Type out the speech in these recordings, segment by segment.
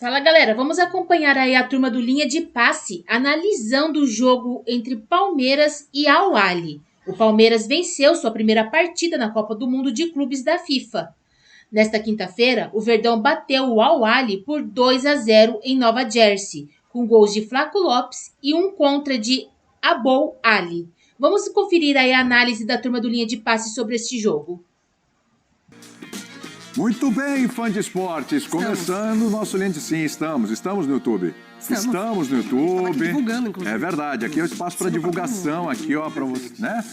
Fala, galera, vamos acompanhar aí a turma do Linha de Passe analisando o jogo entre Palmeiras e Al Ahly. O Palmeiras venceu sua primeira partida na Copa do Mundo de Clubes da FIFA. Nesta quinta-feira, o Verdão bateu o Al Ahly por 2-0 em Nova Jersey, com gols de Flaco Lopes e um contra de Abou Ali. Vamos conferir aí a análise da turma do Linha de Passe sobre este jogo. Muito bem, fã de esportes, começando o nosso Linha de... Sim, estamos no YouTube. Estamos no YouTube. Divulgando, inclusive. É verdade, aqui é o espaço para divulgação, aqui ó, para você, né?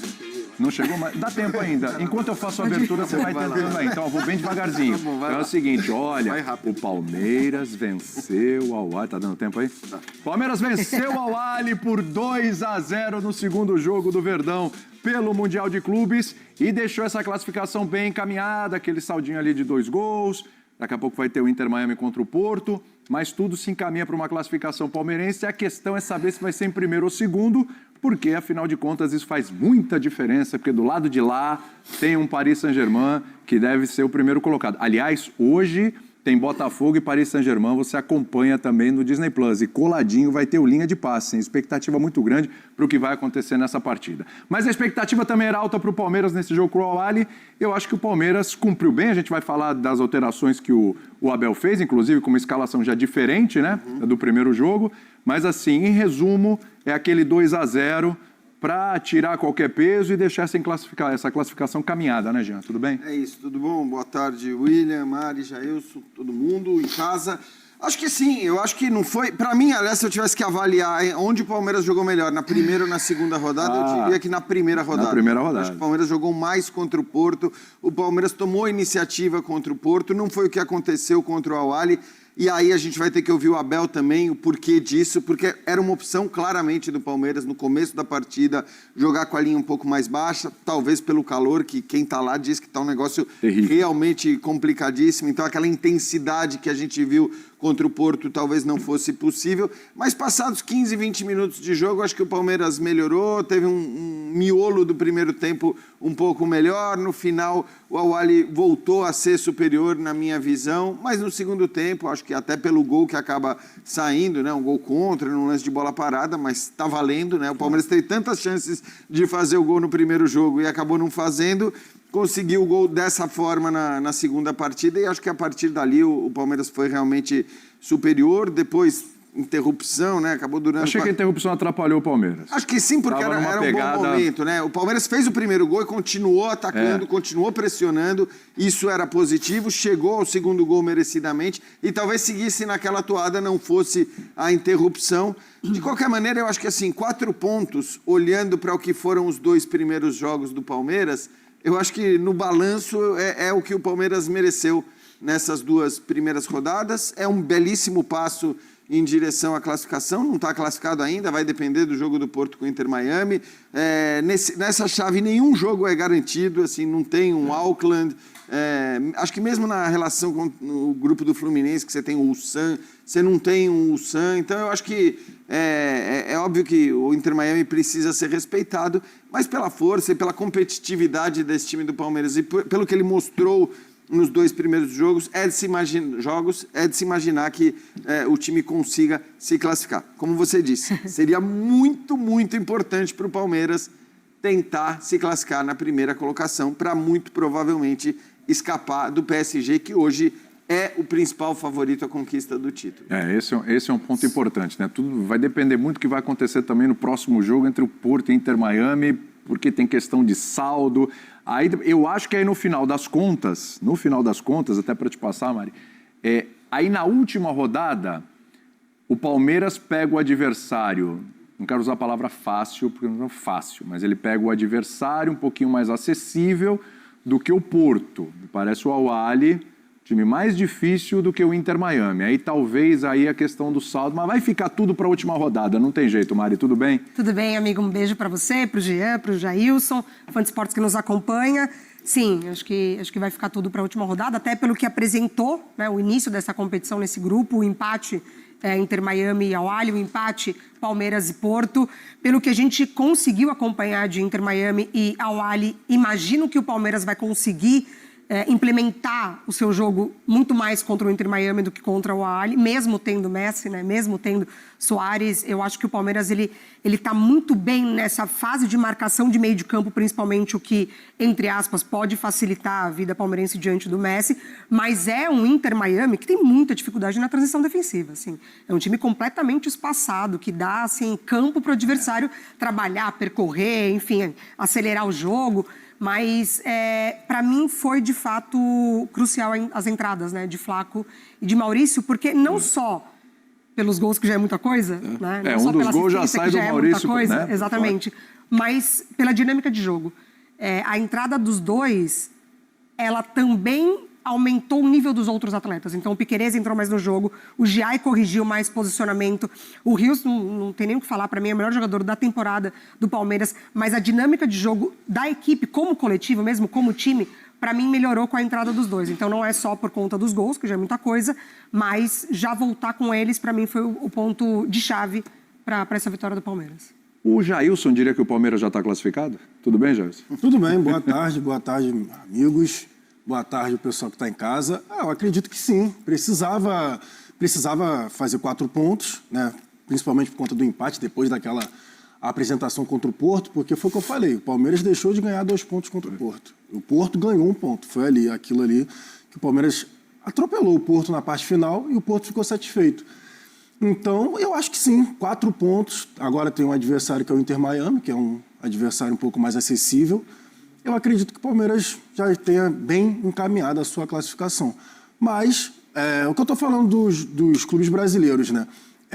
Não chegou, mas dá tempo ainda. Enquanto eu faço a abertura, você vai tentando aí. Então, eu vou bem devagarzinho. Então é o seguinte, olha, o Palmeiras venceu o Al Ahly. Tá dando tempo aí? Palmeiras venceu o Al Ahly por 2-0 no segundo jogo do Verdão pelo Mundial de Clubes e deixou essa classificação bem encaminhada, aquele saldinho ali de 2 gols. Daqui a pouco vai ter o Inter Miami contra o Porto, mas tudo se encaminha para uma classificação palmeirense. E a questão é saber se vai ser em primeiro ou segundo, porque, afinal de contas, isso faz muita diferença, porque do lado de lá tem um Paris Saint-Germain que deve ser o primeiro colocado. Aliás, hoje tem Botafogo e Paris Saint-Germain, você acompanha também no Disney Plus. E coladinho vai ter o Linha de Passe, hein? Expectativa muito grande para o que vai acontecer nessa partida. Mas a expectativa também era alta para o Palmeiras nesse jogo com o Al Ahly. Eu acho que o Palmeiras cumpriu bem, a gente vai falar das alterações que o Abel fez, inclusive com uma escalação já diferente, né, do primeiro jogo. Mas assim, em resumo, é aquele 2-0 para tirar qualquer peso e deixar essa classificação caminhada, né, Jean? Tudo bem? É isso, tudo bom? Boa tarde, William, Mari, Jailson, todo mundo em casa. Acho que sim, eu acho que não foi... Para mim, aliás, se eu tivesse que avaliar onde o Palmeiras jogou melhor, na primeira ou na segunda rodada, eu diria que na primeira rodada. Na primeira rodada. Acho que o Palmeiras jogou mais contra o Porto, o Palmeiras tomou iniciativa contra o Porto, não foi o que aconteceu contra o Al Ahly. E aí a gente vai ter que ouvir o Abel também, o porquê disso, porque era uma opção claramente do Palmeiras no começo da partida, jogar com a linha um pouco mais baixa, talvez pelo calor, que quem está lá diz que está um negócio realmente complicadíssimo. Então aquela intensidade que a gente viu contra o Porto talvez não fosse possível. Mas passados 15, 20 minutos de jogo, acho que o Palmeiras melhorou, teve um miolo do primeiro tempo um pouco melhor. No final, o Al Ahly voltou a ser superior na minha visão, mas no segundo tempo, acho que até pelo gol que acaba saindo, né, um gol contra, num lance de bola parada, mas está valendo, né? O Palmeiras teve tantas chances de fazer o gol no primeiro jogo e acabou não fazendo. Conseguiu o gol dessa forma na segunda partida e acho que a partir dali o Palmeiras foi realmente superior. Depois, interrupção, né? Acabou durando... Achei que a interrupção atrapalhou o Palmeiras. Acho que sim, porque era um bom momento, né? O Palmeiras fez o primeiro gol e continuou atacando, continuou pressionando. Isso era positivo, chegou ao segundo gol merecidamente e talvez seguisse naquela toada, não fosse a interrupção. De qualquer maneira, eu acho que assim, 4 pontos, olhando para o que foram os 2 primeiros jogos do Palmeiras, eu acho que no balanço é o que o Palmeiras mereceu nessas 2 primeiras rodadas. É um belíssimo passo em direção à classificação, não está classificado ainda, vai depender do jogo do Porto com o Inter Miami. Nessa chave nenhum jogo é garantido, assim, não tem um Auckland. Acho que mesmo na relação com o grupo do Fluminense, que você tem o Ulsan, você não tem um Ulsan. Então eu acho que é óbvio que o Inter Miami precisa ser respeitado, mas pela força e pela competitividade desse time do Palmeiras e pelo que ele mostrou nos 2 primeiros jogos, é de se imaginar que o time consiga se classificar. Como você disse, seria muito, muito importante para o Palmeiras tentar se classificar na primeira colocação para muito provavelmente escapar do PSG, que hoje é o principal favorito à conquista do título. Esse é um ponto importante, né? Tudo vai depender muito do que vai acontecer também no próximo jogo entre o Porto e Inter Miami, porque tem questão de saldo. Aí, eu acho que aí no final das contas, até para te passar, Mari, aí na última rodada, o Palmeiras pega o adversário, não quero usar a palavra fácil, porque não é fácil, mas ele pega o adversário um pouquinho mais acessível do que o Porto. Me parece o Al Ahly time mais difícil do que o Inter Miami. Aí talvez aí a questão do saldo, mas vai ficar tudo para a última rodada, não tem jeito, Mari, tudo bem? Tudo bem, amigo, um beijo para você, para o Jean, para o Jailson, fã de esportes que nos acompanha. Sim, acho que vai ficar tudo para a última rodada, até pelo que apresentou, né, o início dessa competição nesse grupo, o empate Inter Miami e Al Ahly, o empate Palmeiras e Porto. Pelo que a gente conseguiu acompanhar de Inter Miami e Al Ahly, imagino que o Palmeiras vai conseguir implementar o seu jogo muito mais contra o Inter Miami do que contra o Al-Ahly, mesmo tendo Messi, né? Mesmo tendo Suárez. Eu acho que o Palmeiras ele está muito bem nessa fase de marcação de meio de campo, principalmente, o que, entre aspas, pode facilitar a vida palmeirense diante do Messi, mas é um Inter Miami que tem muita dificuldade na transição defensiva. Assim. É um time completamente espaçado, que dá assim, campo para o adversário trabalhar, percorrer, enfim, acelerar o jogo. Mas, para mim, foi, de fato, crucial as entradas, né, de Flaco e de Maurício, porque não só pelos gols, que já é muita coisa, né? Não só um dos pela gols já assistência, sai que do já é Maurício, muita coisa, né? exatamente, mas pela dinâmica de jogo. A entrada dos dois, ela também aumentou o nível dos outros atletas. Então, o Piquerez entrou mais no jogo, o Giai corrigiu mais posicionamento, o Rios, não tem nem o que falar, para mim é o melhor jogador da temporada do Palmeiras, mas a dinâmica de jogo da equipe, como coletivo mesmo, como time, para mim melhorou com a entrada dos dois. Então, não é só por conta dos gols, que já é muita coisa, mas já voltar com eles, para mim, foi o ponto de chave para essa vitória do Palmeiras. O Jailson diria que o Palmeiras já está classificado? Tudo bem, Jailson? Tudo bem, boa tarde, amigos. Boa tarde, o pessoal que está em casa. Eu acredito que sim. Precisava fazer 4 pontos, né? Principalmente por conta do empate, depois daquela apresentação contra o Porto, porque foi o que eu falei, o Palmeiras deixou de ganhar 2 pontos contra o Porto. O Porto ganhou 1 ponto. Foi aquilo ali que o Palmeiras atropelou o Porto na parte final e o Porto ficou satisfeito. Então, eu acho que sim, 4 pontos. Agora tem um adversário que é o Inter Miami, que é um adversário um pouco mais acessível. Eu acredito que o Palmeiras já tenha bem encaminhado a sua classificação. Mas, o que eu estou falando dos clubes brasileiros, né?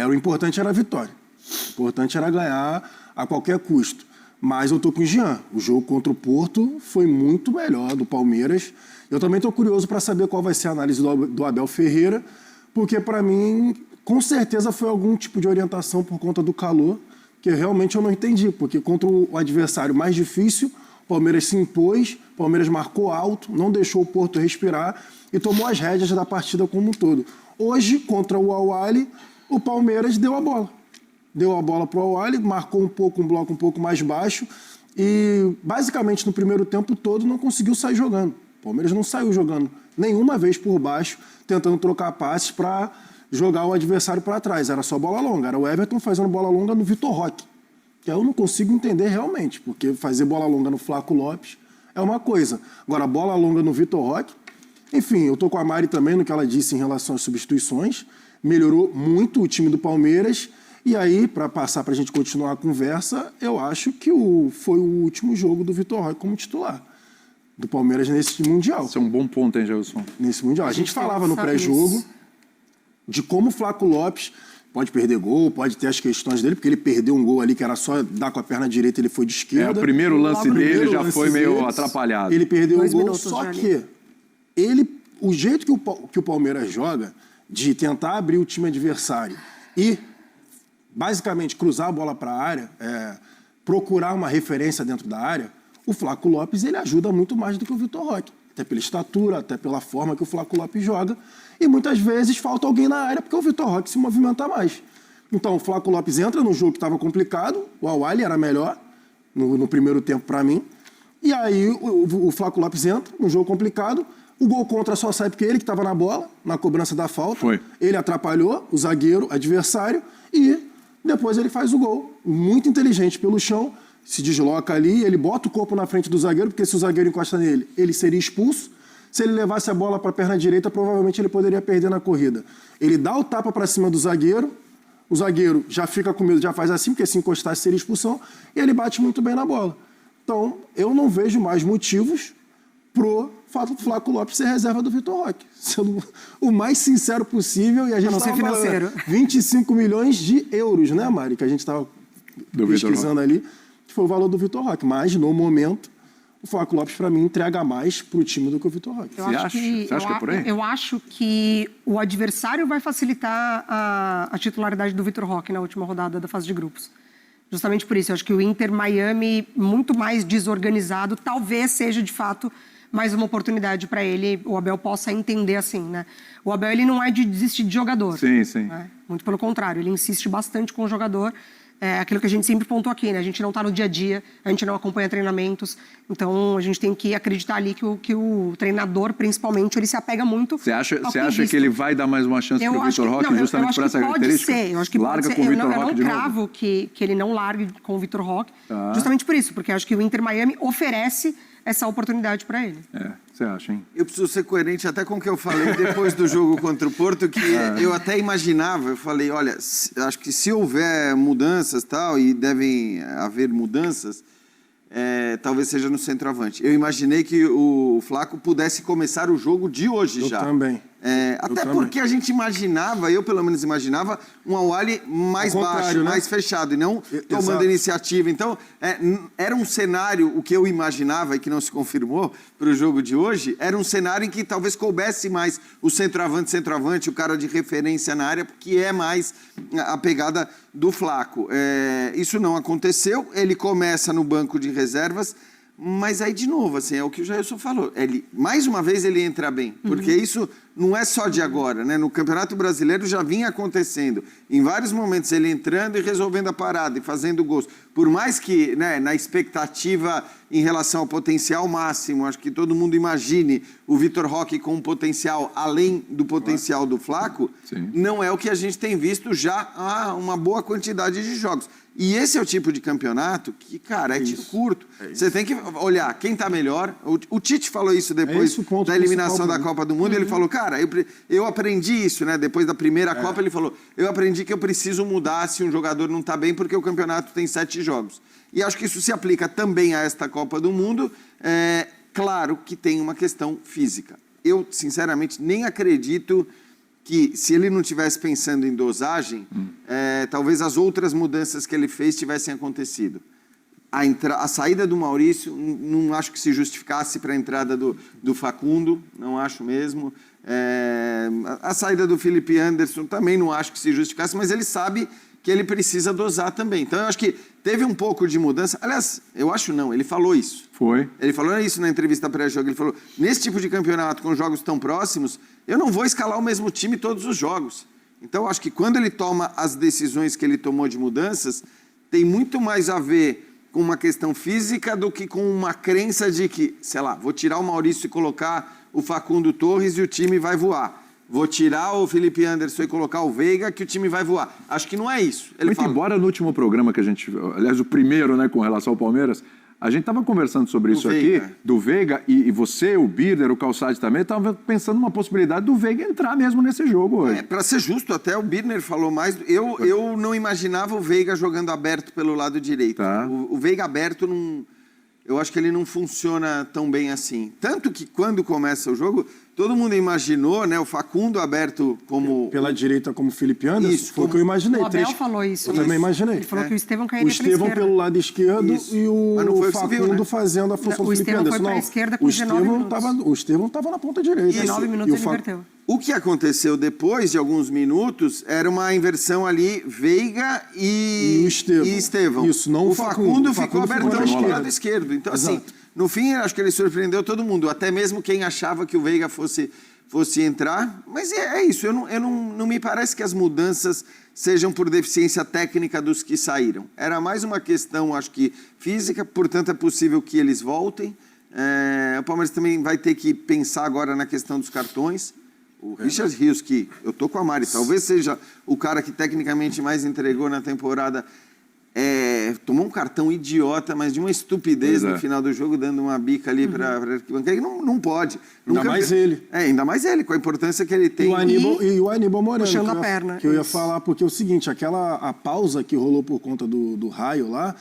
O importante era a vitória. O importante era ganhar a qualquer custo. Mas eu estou com o Jean. O jogo contra o Porto foi muito melhor do Palmeiras. Eu também estou curioso para saber qual vai ser a análise do Abel Ferreira, porque, para mim, com certeza foi algum tipo de orientação por conta do calor, que realmente eu não entendi, porque contra o adversário mais difícil, o Palmeiras se impôs, o Palmeiras marcou alto, não deixou o Porto respirar e tomou as rédeas da partida como um todo. Hoje, contra o Al-Ahly, o Palmeiras deu a bola. Deu a bola para o Al-Ahly, marcou um bloco um pouco mais baixo e, basicamente, no primeiro tempo todo, não conseguiu sair jogando. O Palmeiras não saiu jogando nenhuma vez por baixo, tentando trocar passes para jogar o adversário para trás. Era só bola longa. Era o Everton fazendo bola longa no Vitor Roque. Que eu não consigo entender realmente, porque fazer bola longa no Flaco Lopes é uma coisa. Agora, bola longa no Vitor Roque, enfim, eu tô com a Mari também no que ela disse em relação às substituições, melhorou muito o time do Palmeiras, e aí, para passar para a gente continuar a conversa, eu acho que foi o último jogo do Vitor Roque como titular do Palmeiras nesse Mundial. Isso é um bom ponto, hein, Gelson? Nesse Mundial. A gente falava no pré-jogo de como o Flaco Lopes pode perder gol, pode ter as questões dele, porque ele perdeu um gol ali que era só dar com a perna direita, ele foi de esquerda. O primeiro lance dele já foi meio atrapalhado. Ele perdeu o gol, só que o jeito que o Palmeiras joga, de tentar abrir o time adversário e, basicamente, cruzar a bola para a área, procurar uma referência dentro da área, o Flaco Lopes ele ajuda muito mais do que o Vitor Roque. Até pela estatura, até pela forma que o Flaco Lopes joga. E muitas vezes falta alguém na área porque o Vitor Roque se movimenta mais. Então o Flaco Lopes entra no jogo que estava complicado, o Al-Ahly era melhor no primeiro tempo para mim. E aí o Flaco Lopes entra no jogo complicado, o gol contra só sai porque ele que estava na bola, na cobrança da falta. Foi. Ele atrapalhou o zagueiro adversário e depois ele faz o gol. Muito inteligente pelo chão, se desloca ali, ele bota o corpo na frente do zagueiro, porque se o zagueiro encosta nele, ele seria expulso. Se ele levasse a bola para a perna direita, provavelmente ele poderia perder na corrida. Ele dá o tapa para cima do zagueiro, o zagueiro já fica com medo, já faz assim, porque se encostasse seria expulsão, e ele bate muito bem na bola. Então, eu não vejo mais motivos pro Flaco Lopes ser reserva do Vitor Roque. Sendo o mais sincero possível, e a gente estava falando 25 milhões de euros, né, Mari? Que a gente estava pesquisando ali, que foi o valor do Vitor Roque. Mas, no momento, o Flaco Lopes, para mim, entrega mais pro time do que o Vitor Roque. Você acha que é por aí? Eu acho que o adversário vai facilitar a titularidade do Vitor Roque na última rodada da fase de grupos. Justamente por isso, eu acho que o Inter Miami, muito mais desorganizado, talvez seja, de fato, mais uma oportunidade para ele, o Abel possa entender assim, né? O Abel, ele não é de desistir de jogador. Sim, sim. Né? Muito pelo contrário, ele insiste bastante com o jogador. É aquilo que a gente sempre pontuou aqui, né? A gente não está no dia a dia, a gente não acompanha treinamentos, então a gente tem que acreditar ali que o treinador, principalmente, ele se apega muito. Você acha que ele vai dar mais uma chance para o Vitor Roque justamente por essa característica? Pode ser, eu acho que larga pode ser. Com o Vitor Roque de novo? Eu não cravo que ele não largue com o Vitor Roque, justamente por isso, porque eu acho que o Inter Miami oferece essa oportunidade para ele. Você acha, hein? Eu preciso ser coerente até com o que eu falei depois do jogo contra o Porto, que eu até imaginava, eu falei, olha, acho que se houver mudanças tal, e devem haver mudanças, talvez seja no centroavante. Eu imaginei que o Flaco pudesse começar o jogo de hoje já. Eu também. Até porque a gente imaginava, eu pelo menos imaginava, um Awali mais baixo, né? Mais fechado, e não tomando iniciativa. Então, era um cenário, o que eu imaginava e que não se confirmou para o jogo de hoje, era um cenário em que talvez coubesse mais o centroavante, o cara de referência na área, porque é mais a pegada do Flaco. Isso não aconteceu, ele começa no banco de reservas, mas aí, de novo, assim, é o que o Jailson falou. Mais uma vez ele entra bem, porque isso não é só de agora, né? No Campeonato Brasileiro já vinha acontecendo. Em vários momentos ele entrando e resolvendo a parada e fazendo gols. Por mais que, né, na expectativa em relação ao potencial máximo, acho que todo mundo imagine o Vitor Roque com um potencial além do potencial do Flaco, não é o que a gente tem visto já há uma boa quantidade de jogos. E esse é o tipo de campeonato que, cara, é tiro curto. Você tem que olhar quem está melhor. O Tite falou isso depois da eliminação da Copa do Mundo. Ele falou, cara, eu aprendi isso, né? Depois da primeira Copa, ele falou, eu aprendi que eu preciso mudar se um jogador não está bem, porque o campeonato tem 7 jogos. E acho que isso se aplica também a esta Copa do Mundo. Claro que tem uma questão física. Eu, sinceramente, nem acredito que, se ele não estivesse pensando em dosagem, talvez as outras mudanças que ele fez tivessem acontecido. A saída do Maurício, não acho que se justificasse para a entrada do Facundo, não acho mesmo. A saída do Felipe Anderson também não acho que se justificasse, mas ele sabe que ele precisa dosar também. Então, eu acho que teve um pouco de mudança. Aliás, eu acho não, ele falou isso. Ele falou isso na entrevista pré-jogo. Ele falou, nesse tipo de campeonato, com jogos tão próximos, eu não vou escalar o mesmo time todos os jogos. Então, eu acho que quando ele toma as decisões que ele tomou de mudanças, tem muito mais a ver com uma questão física do que com uma crença de que, sei lá, vou tirar o Maurício e colocar o Facundo Torres e o time vai voar. Vou tirar o Felipe Anderson e colocar o Veiga que o time vai voar. Acho que não é isso. Muito embora no último programa que a gente... Aliás, o primeiro, né, com relação ao Palmeiras, a gente estava conversando sobre isso aqui, do Veiga, e você, o Birner, o Calçade também, estavam pensando numa possibilidade do Veiga entrar mesmo nesse jogo hoje. Para ser justo, até o Birner falou mais... Eu não imaginava o Veiga jogando aberto pelo lado direito. O Veiga aberto não... Eu acho que ele não funciona tão bem assim. Tanto que quando começa o jogo, todo mundo imaginou, né, o Facundo aberto como... Pela direita como o Felipe Anderson, isso, foi o que eu imaginei. O Abel falou isso. Eu também imaginei. Ele falou que o Estevão cairia pela esquerda. O Estevão pelo lado esquerdo e o Facundo fazendo a função do Felipe Anderson. O Estevão foi para a esquerda com 19 minutos. O Estevão estava na ponta direita. 19 minutos ele inverteu. O que aconteceu depois de alguns minutos era uma inversão ali, Veiga e Estevão. Isso, não o Facundo ficou abertão do lado esquerdo. Então, assim, no fim, acho que ele surpreendeu todo mundo, até mesmo quem achava que o Veiga fosse entrar. Mas é isso, não me parece que as mudanças sejam por deficiência técnica dos que saíram. Era mais uma questão, acho que, física, portanto é possível que eles voltem. O Palmeiras também vai ter que pensar agora na questão dos cartões. O Richard Rios, que eu tô com a Mari, talvez seja o cara que tecnicamente mais entregou na temporada, tomou um cartão idiota, mas de uma estupidez no final do jogo, dando uma bica ali para arquibancada, que não pode. Ainda mais ele. Ainda mais ele, com a importância que ele tem. E o Aníbal Moreno, puxando a perna. Que eu ia falar, porque é o seguinte, a pausa que rolou por conta do raio lá,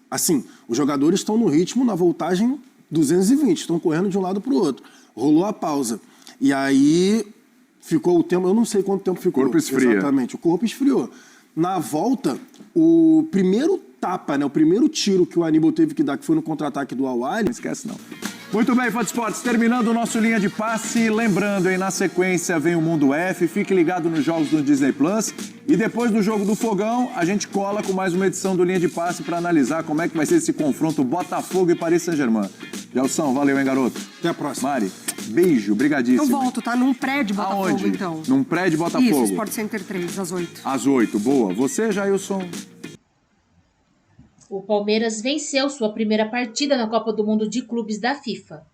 assim, os jogadores estão no ritmo, na voltagem 220, estão correndo de um lado para o outro. Rolou a pausa. E aí ficou o tempo, eu não sei quanto tempo ficou. O corpo esfria. Exatamente, o corpo esfriou. Na volta, o primeiro tapa, né, o primeiro tiro que o Aníbal teve que dar, que foi no contra-ataque do Awali... Não esquece, não. Muito bem, Fã de Esportes, terminando o nosso Linha de Passe. Lembrando, na sequência vem o Mundo F, fique ligado nos jogos do Disney Plus. E depois do jogo do Fogão, a gente cola com mais uma edição do Linha de Passe para analisar como é que vai ser esse confronto Botafogo e Paris Saint-Germain. Gelson, valeu, hein, garoto? Até a próxima. Mari. Beijo, brigadíssimo. Eu volto, tá? Num prédio Botafogo, Aonde? então. Num prédio Botafogo? Isso, Sport Center 3, às 8. Às 8, boa. Você, Jailson? O Palmeiras venceu sua primeira partida na Copa do Mundo de Clubes da FIFA.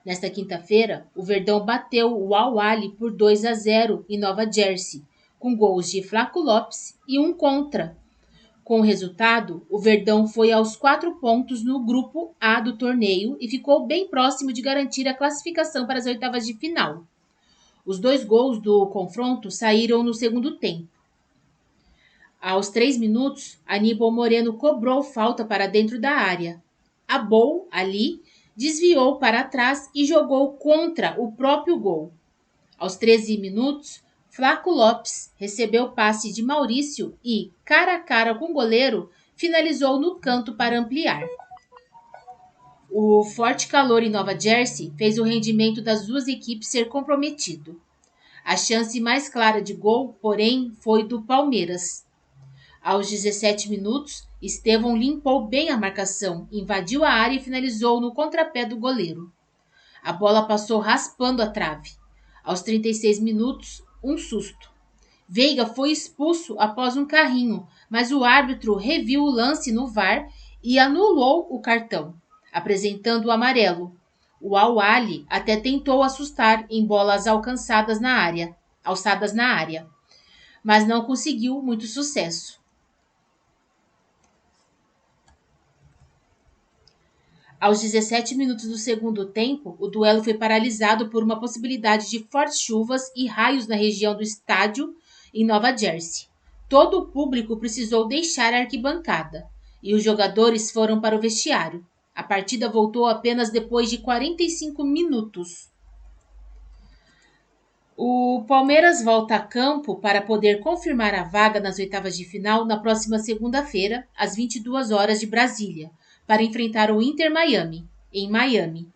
Nesta quinta-feira, o Verdão bateu o Al-Ahly por 2-0 em Nova Jersey, com gols de Flaco Lopes e um contra. Com o resultado, o Verdão foi aos 4 pontos no grupo A do torneio e ficou bem próximo de garantir a classificação para as oitavas de final. Os 2 gols do confronto saíram no segundo tempo. Aos 3 minutos, Aníbal Moreno cobrou falta para dentro da área. Abou Ali desviou para trás e jogou contra o próprio gol. Aos 13 minutos, Flaco Lopes recebeu passe de Maurício e, cara a cara com o goleiro, finalizou no canto para ampliar. O forte calor em Nova Jersey fez o rendimento das duas equipes ser comprometido. A chance mais clara de gol, porém, foi do Palmeiras. Aos 17 minutos, Estevão limpou bem a marcação, invadiu a área e finalizou no contrapé do goleiro. A bola passou raspando a trave. Aos 36 minutos, um susto. Veiga foi expulso após um carrinho, mas o árbitro reviu o lance no VAR e anulou o cartão, apresentando o amarelo. O Al-Ahly até tentou assustar em bolas alçadas na área, mas não conseguiu muito sucesso. Aos 17 minutos do segundo tempo, o duelo foi paralisado por uma possibilidade de fortes chuvas e raios na região do estádio em Nova Jersey. Todo o público precisou deixar a arquibancada e os jogadores foram para o vestiário. A partida voltou apenas depois de 45 minutos. O Palmeiras volta a campo para poder confirmar a vaga nas oitavas de final na próxima segunda-feira, às 22 horas de Brasília, para enfrentar o Inter Miami, em Miami.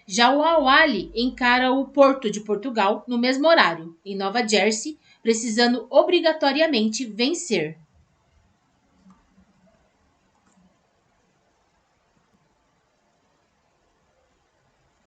Já o Al-Ahly encara o Porto de Portugal no mesmo horário, em Nova Jersey, precisando obrigatoriamente vencer.